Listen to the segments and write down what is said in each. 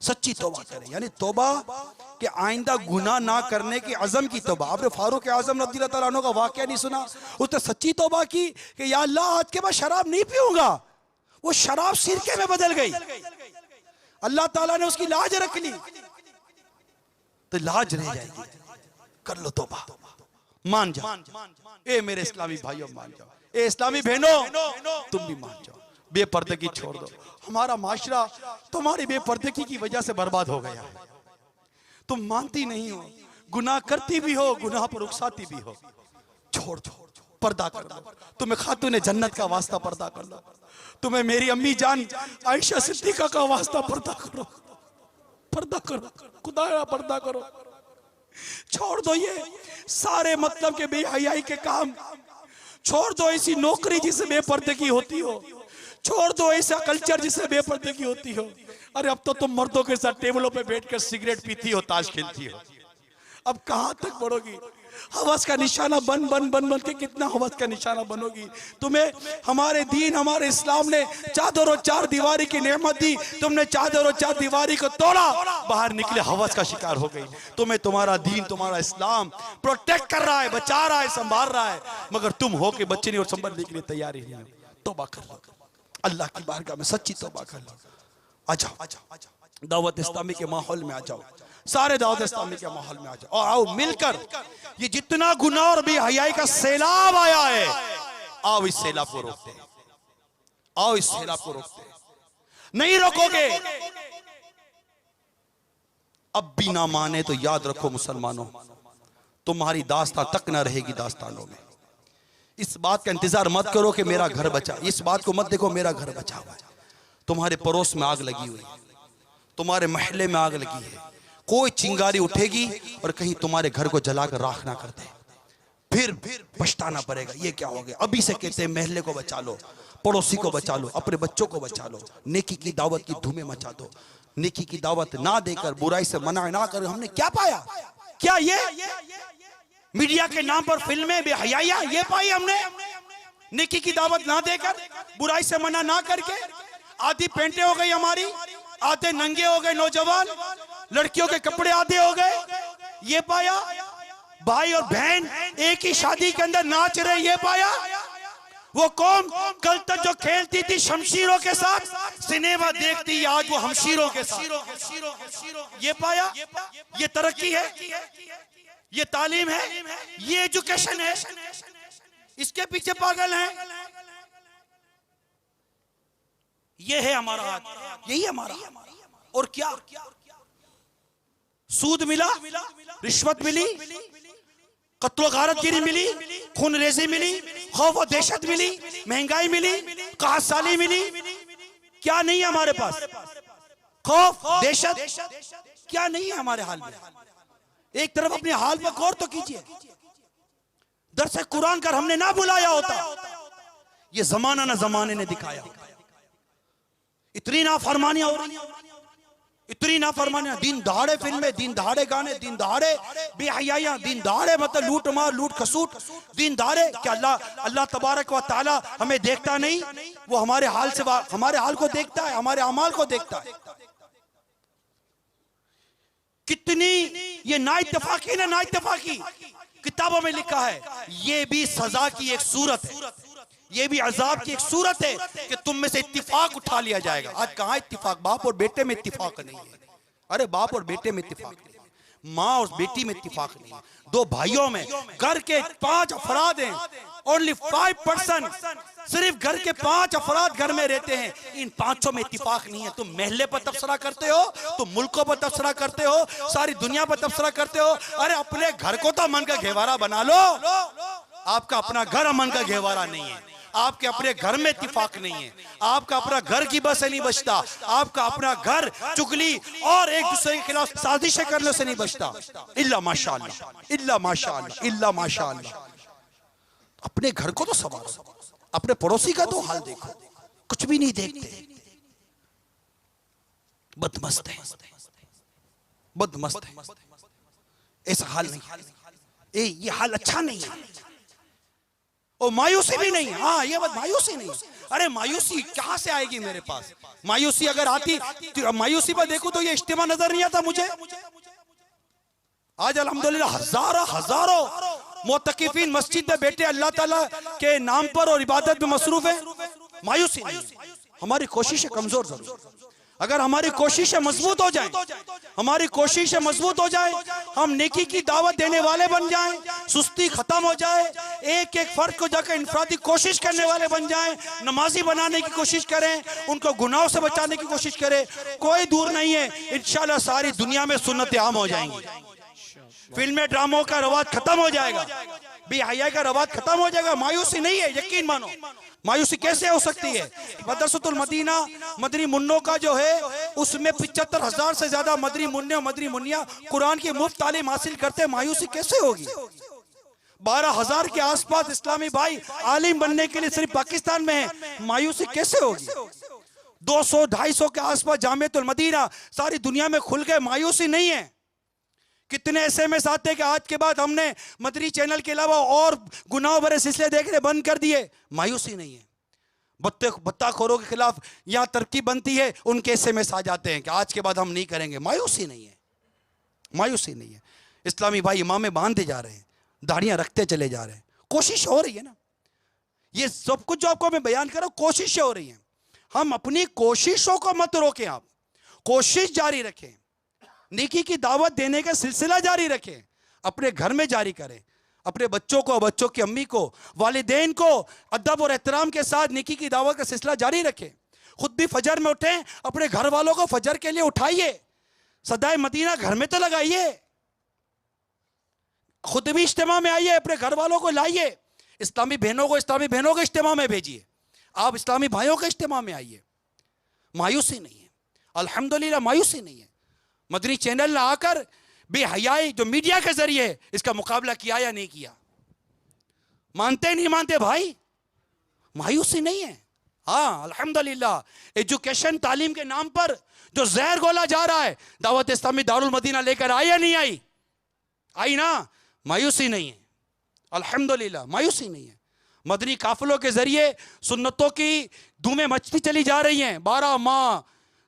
सच्ची तौबा करें, यानी तौबा कि आइंदा गुनाह ना करने की अज़म की तौबा। आपने फारूक आज़म रज़ियल्लाहु ताला अन्हु का वाक़या नहीं सुना? उसने सच्ची तौबा की कि या अल्लाह आज के बाद शराब नहीं पीऊंगा। वो शराब सिरके में बदल गई, अल्लाह ताला ने उसकी लाज रख ली, तो लाज रह जाएगी। कर लो तौबा, मान जाओ। ए मेरे इस्लामी भाइयों मान जाओ, ए इस्लामी बहनों तुम भी मान जाओ, बेपर्दगी छोड़ दो। हमारा माशरा तुम्हारी बेपर्दगी की वजह से बर्बाद हो गया है। तुम मानती नहीं हो, गुनाह करती भी हो, गुनाह पर उकसाती भी हो। छोड़ दो, पर्दा कर दो। तुम्हें खातूने जन्नत का वास्ता पर्दा कर लो। तुम्हें मेरी अम्मी जान आयशा सिद्दीका का वास्ता पर्दा करो, पर्दा करो, खुदाया पर्दा करो। छोड़ दो ये सारे मतलब के बेहयाई के काम, छोड़ दो ऐसी नौकरी जिससे बेपर्दगी होती हो, छोड़ दो ऐसा कल्चर जिससे बेपर्दगी होती हो। अरे अब तो तुम मर्दों के साथ टेबलों पे बैठकर सिगरेट पीती हो, ताश खेलती हो। अब कहां तक बढ़ोगी? हवस का निशाना बन बन बन बन के कितना हवस का निशाना बनोगी? तुम्हें हमारे दीन, हमारे इस्लाम ने चादर और चार दीवारी की नेमत दी, तुमने चादर और चार दीवारी को तोड़ा, बाहर निकले हवस का शिकार हो गई। तुम्हें तुम्हारा दीन, तुम्हारा इस्लाम प्रोटेक्ट कर रहा है, बचा रहा है, संभाल रहा है, मगर तुम हो के बच्चे नहीं और संभलने के लिए तैयार ही नहीं हो। तौबा कर लो, अल्लाह की बारगाह में सच्ची तौबा कर लो। आ जाओ, दावत इस्लामी के माहौल में आ जाओ, सारे दावत इस्लामी के माहौल में आ जाओ और आओ मिलकर ये जितना गुनाह और बेहयाई का सैलाब आया है, आओ इस सैलाब को रोकते हैं, आओ इस सैलाब को रोकते हैं। नहीं रोकोगे, अब भी ना माने तो याद रखो मुसलमानों, तुम्हारी दास्तां तक ना रहेगी दास्तानों में। इस बात का इंतजार मत करो कि मेरा घर बचा, इस बात को मत देखो मेरा घर बचा हुआ है। तुम्हारे पड़ोस में आग लगी हुई है, तुम्हारे महल्ले में आग लगी है, कोई चिंगारी उठेगी और कहीं तुम्हारे घर को जलाकर राख ना कर दे, फिर पछताना पड़ेगा। ये क्या हो गया? अभी से कहते हैं महल्ले को बचा लो, पड़ोसी को बचा लो, अपने बच्चों को बचा लो, नेकी की दावत की धूमें मचा दो। नेकी की दावत ना देकर, बुराई से मना ना कर, हमने क्या पाया? क्या ये मीडिया के नाम पर फिल्में बेहयाया ये पाई हमने? नेकी की दावत ना देकर, बुराई से मना ना करके, आधी पेंटें हो गई हमारी, आधे नंगे हो गए नौजवान, लड़कियों के कपड़े आधे हो गए, ये पाया? भाई और बहन एक ही शादी के अंदर नाच रहे, ये पाया? वो कौम कल तक जो खेलती थी शमशीरों के साथ, सिनेमा देखती, आज वो हमशीरों के साथ, ये पाया? ये तरक्की है, ये तालीम है, ये एजुकेशन है, इसके पीछे पागल हैं। ये है हमारा हाथ, यही हमारा। और क्या? सूद मिला, रिश्वत मिली, कत्ल गारतगिरी मिली, खून रेजी मिली, खौफ और दहशत मिली, महंगाई मिली, काहत साली मिली। क्या नहीं है हमारे पास? खौफ, दहशत, क्या नहीं है हमारे हाल में? एक तरफ अपने हाल पर गौर तो कीजिए। दरसे कुरान कर हमने ना बुलाया होता, ये जमाना ना जमाने ने दिखाया। इतनी नाफरमानियां हो रही, इतनी नाफरमानियां, दिन दहाड़े फिल्में, दिन दहाड़े गाने, दिन दहाड़े बेहयाइयां, दिन दहाड़े मतलब लूट मार, लूट खसूट, दिन दहाड़े। क्या अल्लाह तबारक व तआला हमें देखता नहीं? वो हमारे हाल से, हमारे हाल को देखता है, हमारे अमाल को देखता है। कितनी ये ना इत्तेफाकी ना ना इत्तेफाकी किताबों में लिखा है, ये भी सजा की एक सूरत है, ये भी अजाब की एक सूरत है कि तुम में से इत्तिफाक उठा लिया जाएगा। आज कहां इत्तिफाक? बाप और बेटे में इत्तिफाक नहीं है। अरे बाप और बेटे में इत्तिफाक नहीं है, माँ और बेटी में इत्तिफाक नहीं है, दो भाइयों में, घर के 5 अफराद हैं, ओनली 5%, सिर्फ घर के 5 अफराद घर में रहते हैं, इन 500 में इत्तिफाक नहीं है। तुम महल्ले पर तबसरा करते हो, तुम मुल्कों पर तबसरा करते हो, सारी दुनिया पर तबसरा करते हो। अरे अपने घर को तो अमन का घेवारा बना लो। आपका अपना घर अमन का घेवारा नहीं है, आपके अपने घर में इत्तिफाक नहीं है, आपका अपना घर की बस से नहीं बचता, आपका अपना घर चुगली और एक दूसरे के खिलाफ साजिशें करने से नहीं बचता। इल्ला माशाअल्लाह, इल्ला माशाअल्लाह, इल्ला माशाअल्लाह। अपने घर को तो संभालो, अपने पड़ोसी का तो हाल देखो, कुछ भी नहीं देखते, बदमस्त है, बदमस्त है। ऐसा हाल नहीं, ये हाल अच्छा नहीं है। और मायूसी भी नहीं। हाँ, ये बात मायूसी नहीं। अरे मायूसी कहां से आएगी मेरे पास? मायूसी अगर आती, मायूसी पर देखूं तो ये इज्तिमा नजर नहीं आता मुझे। आज अल्हम्दुलिल्लाह हजारों मुतकिफीन मस्जिद में बैठे अल्लाह ताला के नाम पर और इबादत में मसरूफ है। मायूसी नहीं। हमारी कोशिशें कमजोर जरूर। अगर हमारी कोशिशें मजबूत हो जाएं, हमारी कोशिशें मजबूत हो जाएं, हम नेकी की दावत देने वाले बन जाएं, सुस्ती खत्म हो जाए, एक एक फर्द को जाकर इंफरादी कोशिश करने वाले बन जाएं, नमाजी बनाने की कोशिश करें, उनको गुनाहों से बचाने की कोशिश करें, कोई दूर नहीं है, इंशाल्लाह सारी दुनिया में सुन्नतें आम हो जाएंगी। फिल्में ड्रामों का रवाज खत्म हो जाएगा, बेहया का रवाज खत्म हो जाएगा। मायूसी नहीं है, यकीन मानो। मायूसी कैसे हो सकती है? मदरसतुल मदीना मदनी मुन्नों का जो है उसमें 75,000 से ज्यादा मदनी मुन्ने और मदनी मुन्निया कुरान की मुफ्त तालीम हासिल करते। मायूसी कैसे होगी? 12,000 के आसपास इस्लामी भाई आलिम बनने के लिए सिर्फ पाकिस्तान में है। मायूसी कैसे होगी? 200-250 के आसपास जामियतुल मदीना सारी दुनिया में खुल गए। मायूसी नहीं है। कितने SMS आते हैं कि आज के बाद हमने मदनी चैनल के अलावा और गुनाह भरे सिलसिले देखने बंद कर दिए। मायूसी नहीं है। बत्ताखोरों के खिलाफ यहाँ तरकीब बनती है, उनके SMS आ जाते हैं कि आज के बाद हम नहीं करेंगे। मायूसी नहीं है, मायूसी नहीं है। इस्लामी भाई इमामें बांधते जा रहे हैं, दाढ़ियाँ रखते चले जा रहे हैं, कोशिश हो रही है ना। ये सब कुछ जो आपको मैं बयान कर रहा हूँ, कोशिशें हो रही हैं। हम अपनी कोशिशों को मत रोकें, आप कोशिश जारी रखें, नेकी की दावत देने का सिलसिला जारी रखें, अपने घर में जारी करें, अपने बच्चों को, बच्चों की अम्मी को, वालिदैन को अदब और एहतराम के साथ नेकी की दावत का सिलसिला जारी रखें। खुद भी फजर में उठें, अपने घर वालों को फजर के लिए उठाइए, सदाए मदीना घर में तो लगाइए, खुद भी इज्तिमा में आइए, अपने घर वालों को लाइए, इस्लामी बहनों को इज्तिमा में भेजिए, आप इस्लामी भाइयों के इज्तिमा में आइए। मायूसी नहीं है, अल्हम्दुलिल्लाह मायूसी नहीं है। मदनी चैनल ने आकर बेहयाई जो मीडिया के जरिए इसका मुकाबला किया या नहीं किया? मानते नहीं मानते भाई? मायूसी नहीं है। हाँ अल्हम्दुलिल्लाह एजुकेशन तालीम के नाम पर जो जहर घोला जा रहा है, दावत इस्लामी दारुल मदीना लेकर आई या नहीं आई? आई ना। मायूसी नहीं है, अल्हम्दुलिल्लाह मायूसी नहीं है। मदनी काफिलों के जरिए सुन्नतों की धूमें मचती चली जा रही हैं। 12 माह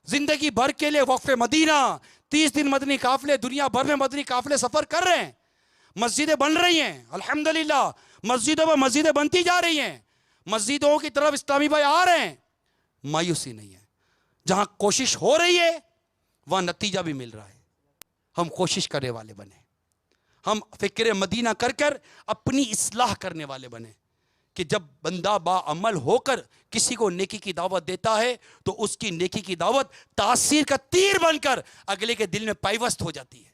जिंदगी भर के लिए वक्फ मदीना, 30 दिन मदनी काफिले दुनिया भर में मदनी काफिले सफर कर रहे हैं। मस्जिदें बन रही हैं अल्हम्दुलिल्लाह, मस्जिदों पर मस्जिदें बनती जा रही हैं, मस्जिदों की तरफ इस्लामी भाई आ रहे हैं। मायूसी नहीं है। जहां कोशिश हो रही है वहां नतीजा भी मिल रहा है। हम कोशिश करने वाले बने, हम फिक्र मदीना कर कर अपनी इस्लाह करने वाले बने कि जब बंदा बाअमल होकर किसी को नेकी की दावत देता है तो उसकी नेकी की दावत तासीर का तीर बनकर अगले के दिल में पाइवस्त हो जाती है।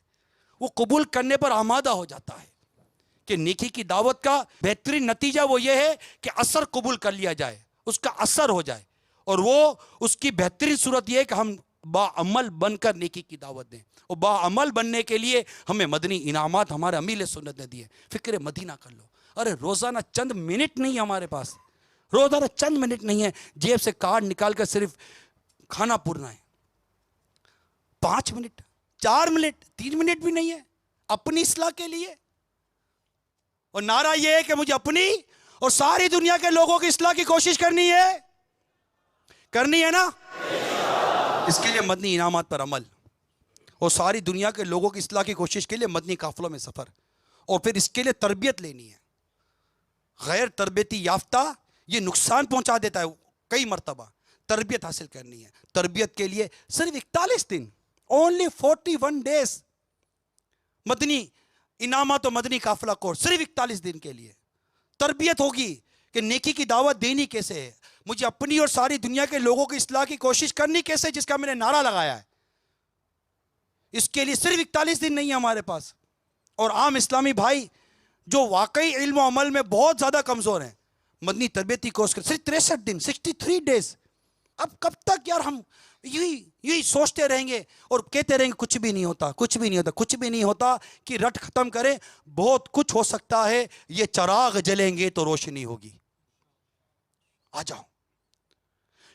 वो कबूल करने पर आमादा हो जाता है कि नेकी की दावत का बेहतरीन नतीजा वो ये है कि असर कबूल कर लिया जाए, उसका असर हो जाए, और वो उसकी बेहतरीन सूरत यह है कि हम बाअमल बनकर नेकी की दावत दें। और बाअमल बनने के लिए हमें मदनी इनामात हमारे अमील सुन्नत ने दिए। फिक्र मदीना कर लो। अरे रोजाना चंद मिनट नहीं है हमारे पास, रोजाना चंद मिनट नहीं है जेब से कार्ड निकाल कर सिर्फ खाना पूरना है। 5 मिनट, 4 मिनट, 3 मिनट भी नहीं है अपनी इस्लाह के लिए। और नारा यह है कि मुझे अपनी और सारी दुनिया के लोगों की इस्लाह की कोशिश करनी है ना। इसके लिए मदनी इनामात पर अमल और सारी दुनिया के लोगों की इस्लाह की कोशिश के लिए मदनी काफिलों में सफर, और फिर इसके लिए तरबियत लेनी है। गैर तरबियती याफ्ता ये नुकसान पहुंचा देता है। कई मरतबा तरबियत हासिल करनी है। तरबियत के लिए सिर्फ 41 दिन, ओनली 41 डेज मदनी इनामात और मदनी काफिला कोर्स, सिर्फ 41 दिन के लिए तरबियत होगी कि नेकी की दावत देनी कैसे है, मुझे अपनी और सारी दुनिया के लोगों की इस्लाह की कोशिश करनी कैसे, जिसका मैंने नारा लगाया है। इसके लिए सिर्फ 41 दिन नहीं है हमारे पास। और आम इस्लामी भाई जो वाकई इल्म और अमल में बहुत ज्यादा कमजोर हैं, मदनी तरबियती कोर्स कर सिर्फ 63 दिन, 63 डेज। अब कब तक यार हम यही सोचते रहेंगे और कहते रहेंगे कुछ भी नहीं होता, कुछ भी नहीं होता, कुछ भी नहीं होता कि रट खत्म करें। बहुत कुछ हो सकता है। ये चिराग जलेंगे तो रोशनी होगी। आ जाओ,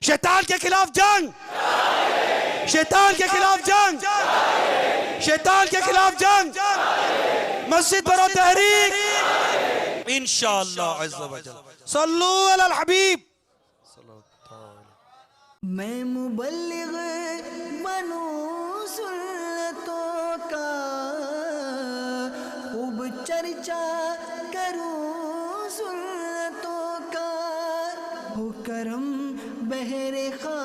शैतान के खिलाफ जंग, शैतान के खिलाफ जंग, शैतान के खिलाफ जंग, मस्जिद बरो तहरीक, इंशाअल्लाह अज़्ज़ा व जल। सल्लु अलल हबीब। मैं मुबल्लिग बनूं सुन्नतों का, खूब चर्चा करूं सुन्नतों का, हो करम बहरे खा